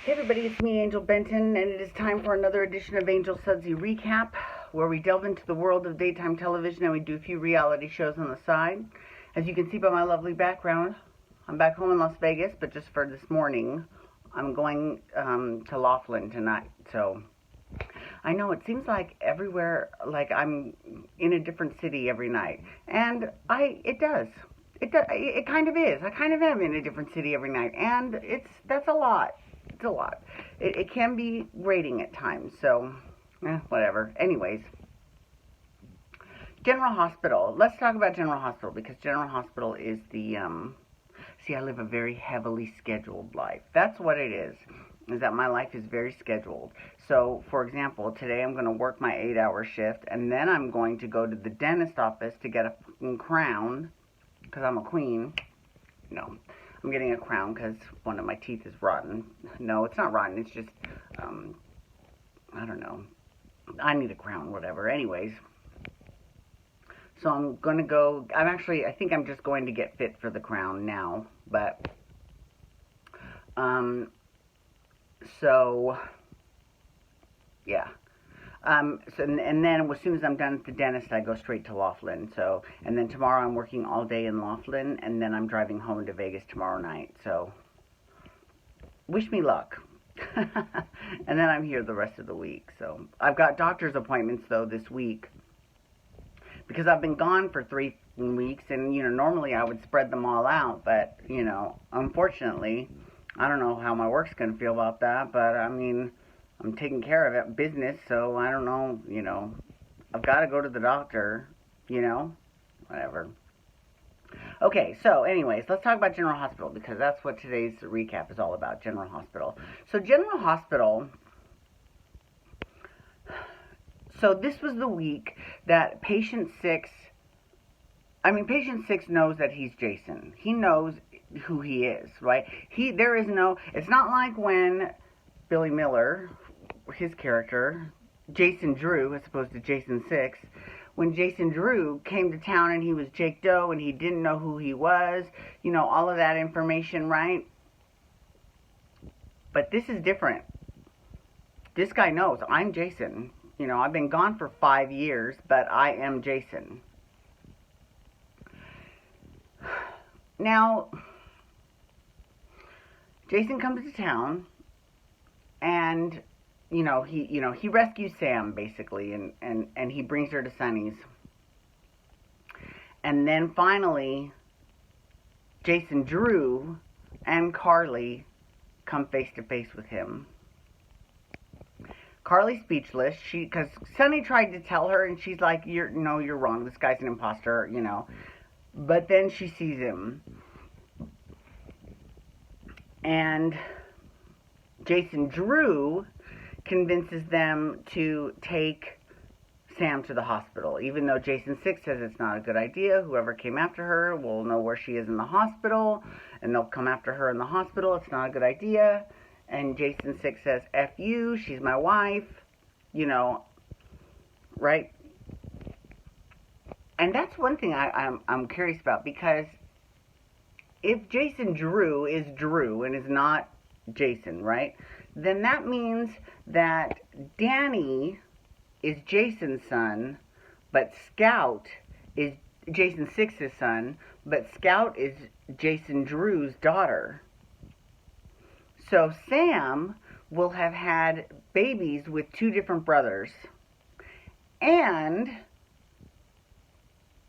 Hey everybody, it's me, Angel Benton, and it is time for another edition of Angel Sudsy Recap, where we delve into the world of daytime television and we do a few reality shows on the side. As you can see by my lovely background, I'm back home in Las Vegas, but just for this morning, I'm going to Laughlin tonight. So I know it seems like everywhere, like I'm in a different city every night, and it does. It kind of is. I kind of am in a different city every night, and that's a lot. It's a lot. It can be grating at times, so whatever. Anyways, General Hospital. Let's talk about General Hospital, because General Hospital is the, see, I live a very heavily scheduled life. That's what it is that my life is very scheduled. So, for example, today I'm going to work my 8-hour shift, and then I'm going to go to the dentist office to get a fucking crown, because I'm a queen. No. I'm getting a crown because one of my teeth is rotten. No, it's not rotten. It's just, I don't know. I need a crown, whatever. Anyways, so I'm going to go. I think I'm just going to get fit for the crown now. But, so, yeah. And then as soon as I'm done at the dentist, I go straight to Laughlin. So, and then tomorrow I'm working all day in Laughlin, and then I'm driving home to Vegas tomorrow night. So, wish me luck. And then I'm here the rest of the week. So, I've got doctor's appointments though this week, because I've been gone for 3 weeks, and normally I would spread them all out, but unfortunately, I don't know how my work's gonna feel about that, but I mean, I'm taking care of it, business, so I don't know, I've got to go to the doctor, whatever. Okay, so anyways, let's talk about General Hospital, because that's what today's recap is all about, General Hospital. So General Hospital, so this was the week that Patient 6 knows that he's Jason. He knows who he is, right? It's not like when Billy Miller, his character, Jason Drew, as opposed to Jason 6, when Jason Drew came to town and he was Jake Doe and he didn't know who he was, all of that information, right? But this is different. This guy knows, I'm Jason. I've been gone for 5 years, but I am Jason. Now, Jason comes to town, and he rescues Sam, basically, and he brings her to Sonny's. And then finally, Jason Drew and Carly come face to face with him. Carly's speechless, because Sonny tried to tell her, and she's like, you're wrong, this guy's an imposter, But then she sees him. And Jason Drew convinces them to take Sam to the hospital, even though Jason 6 says it's not a good idea. Whoever came after her will know where she is in the hospital, and they'll come after her in the hospital. It's not a good idea. And Jason 6 says, F you, she's my wife, right? And that's one thing I'm curious about, because if Jason Drew is Drew and is not Jason, right, then that means that Danny is Jason's son, but Scout is Jason 6's son, but Scout is Jason Drew's daughter. So Sam will have had babies with 2 different brothers, and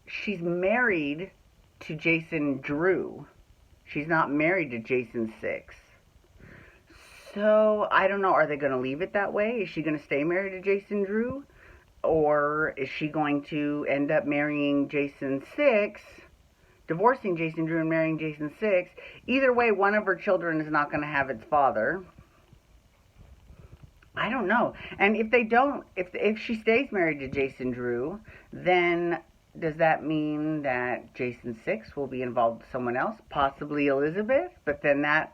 she's married to Jason Drew. She's not married to Jason 6. So, I don't know, are they going to leave it that way? Is she going to stay married to Jason Drew? Or is she going to end up marrying Jason 6, divorcing Jason Drew and marrying Jason 6? Either way, one of her children is not going to have its father. I don't know. And if she stays married to Jason Drew, then does that mean that Jason 6 will be involved with someone else? Possibly Elizabeth, but then that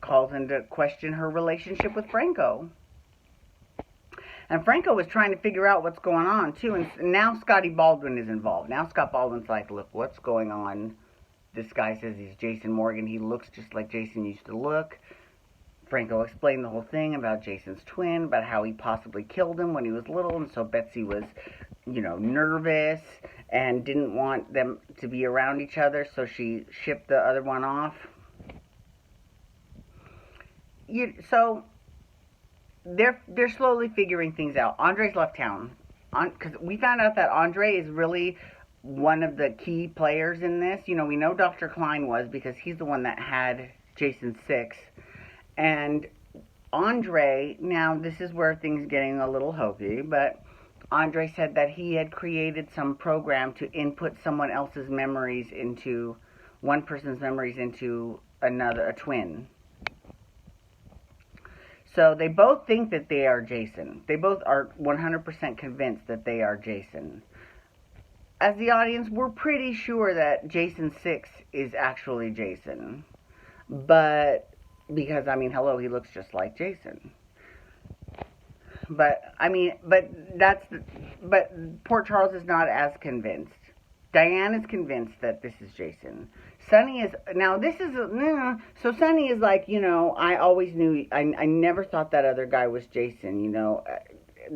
calls into question her relationship with Franco. And Franco was trying to figure out what's going on, too. And now Scotty Baldwin is involved. Now Scott Baldwin's like, look, what's going on? This guy says he's Jason Morgan. He looks just like Jason used to look. Franco explained the whole thing about Jason's twin, about how he possibly killed him when he was little, and so Betsy was, nervous and didn't want them to be around each other, so she shipped the other one off. So they're slowly figuring things out. Andre's left town, because we found out that Andre is really one of the key players in this. We know Dr. Klein was, because he's the one that had Jason 6. And Andre, now this is where things are getting a little hokey, but Andre said that he had created some program to input someone else's memories into, one person's memories into a twin. So they both think that they are Jason. They both are 100% convinced that they are Jason. As the audience, we're pretty sure that Jason 6 is actually Jason. But, because, hello, he looks just like Jason. But Port Charles is not as convinced. Diane is convinced that this is Jason. Sonny is, so Sonny is like, I always knew, I never thought that other guy was Jason,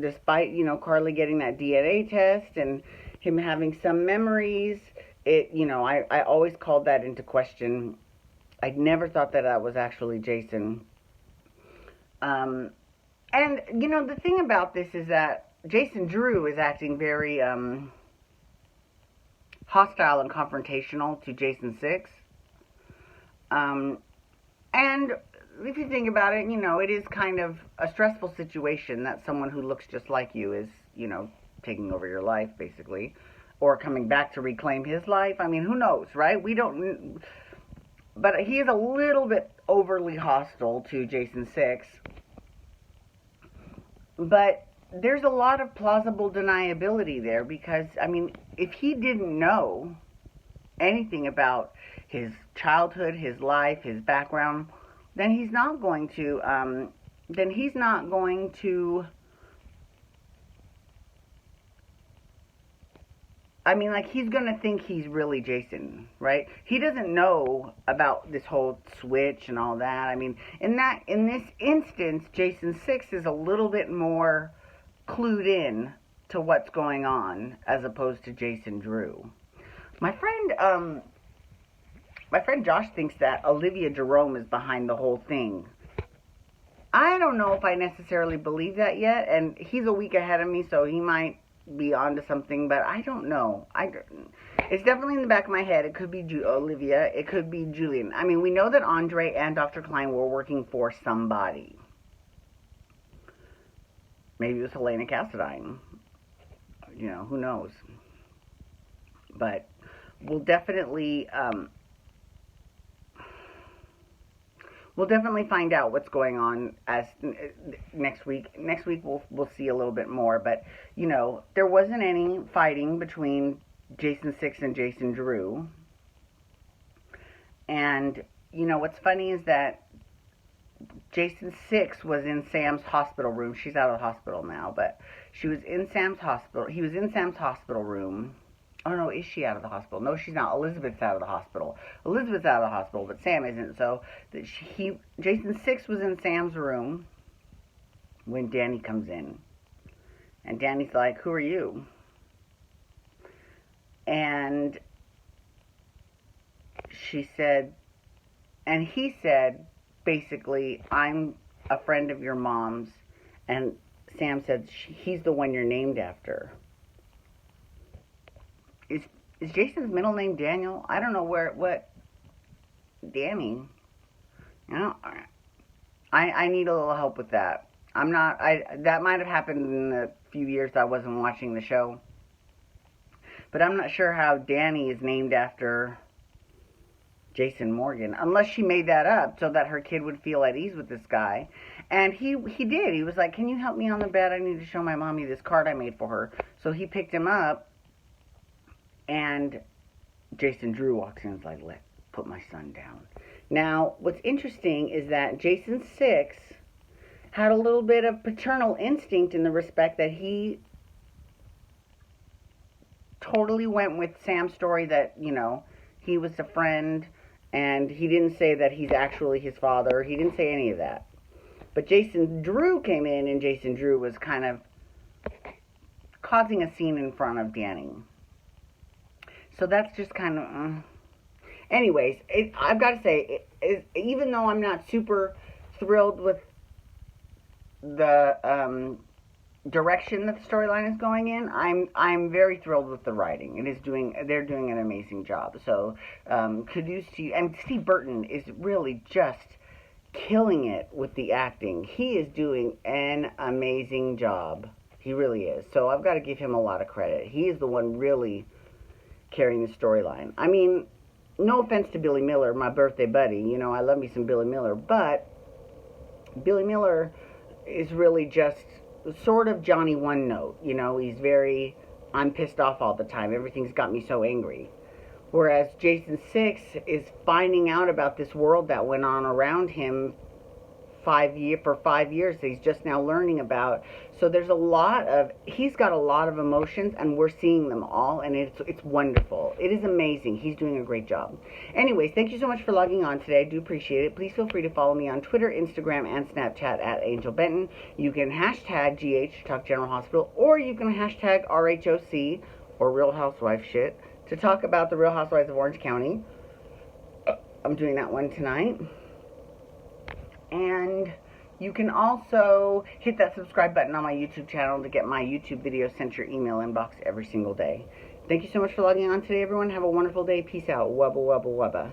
despite, Carly getting that DNA test and him having some memories, I always called that into question. I never thought that was actually Jason. And, the thing about this is that Jason Drew is acting very, hostile and confrontational to Jason 6. And if you think about it, it is kind of a stressful situation that someone who looks just like you is, taking over your life, basically, or coming back to reclaim his life. Who knows, right? We don't, but he is a little bit overly hostile to Jason 6. But there's a lot of plausible deniability there, because, if he didn't know anything about his childhood, his life, his background, then he's not going to, he's going to think he's really Jason, right? He doesn't know about this whole switch and all that. In this instance, Jason 6 is a little bit more clued in to what's going on as opposed to Jason Drew. My friend Josh thinks that Olivia Jerome is behind the whole thing. I don't know if I necessarily believe that yet, and he's a week ahead of me, so he might be onto something, but I don't know. It's definitely in the back of my head. It could be Olivia. It could be Julian. We know that Andre and Dr. Klein were working for somebody. Maybe it was Helena Cassadine. Who knows? But we'll definitely find out what's going on as next week. Next week we'll see a little bit more. But there wasn't any fighting between Jason 6 and Jason Drew. And what's funny is that Jason 6 was in Sam's hospital room. She's out of the hospital now, but she was in Sam's hospital. He was in Sam's hospital room. Oh no, is she out of the hospital? No, she's not. Elizabeth's out of the hospital. Elizabeth's out of the hospital, but Sam isn't. So Jason 6 was in Sam's room when Danny comes in. And Danny's like, "Who are you?" And she said, and he said, basically, "I'm a friend of your mom's." And Sam said, "He's the one you're named after." Is Jason's middle name Daniel? I don't know what Danny. I need a little help with that. That might have happened in the few years I wasn't watching the show. But I'm not sure how Danny is named after Jason Morgan, unless she made that up so that her kid would feel at ease with this guy. And he did. He was like, "Can you help me on the bed? I need to show my mommy this card I made for her." So he picked him up, and Jason Drew walks in and is like, "Put my son down." Now, what's interesting is that Jason 6 had a little bit of paternal instinct in the respect that he totally went with Sam's story that, he was a friend, and he didn't say that he's actually his father. He didn't say any of that. But Jason Drew came in, and Jason Drew was kind of causing a scene in front of Danny. So that's just kind of... Anyways, I've got to say, even though I'm not super thrilled with the direction that the storyline is going in, I'm very thrilled with the writing. They're doing an amazing job. So kudos to you. And Steve Burton is really just killing it with the acting. He is doing an amazing job. He really is. So I've got to give him a lot of credit. He is the one really carrying the storyline. I mean, no offense to Billy Miller, my birthday buddy. You know, I love me some Billy Miller. But Billy Miller is really just sort of Johnny One Note. You know, he's very, I'm pissed off all the time. Everything's got me so angry. Whereas Jason 6 is finding out about this world that went on around him for 5 years that he's just now learning about. So there's he's got a lot of emotions, and we're seeing them all, and it's wonderful. It is amazing. He's doing a great job. Anyways, thank you so much for logging on today. I do appreciate it. Please feel free to follow me on Twitter, Instagram, and Snapchat at Angel Benton. You can hashtag GH Talk General Hospital, or you can hashtag RHOC or Real Housewife shit to talk about the Real Housewives of Orange County. I'm doing that one tonight. And you can also hit that subscribe button on my YouTube channel to get my YouTube videos sent to your email inbox every single day. Thank you so much for logging on today, everyone. Have a wonderful day. Peace out. Wubba, wubba, wubba.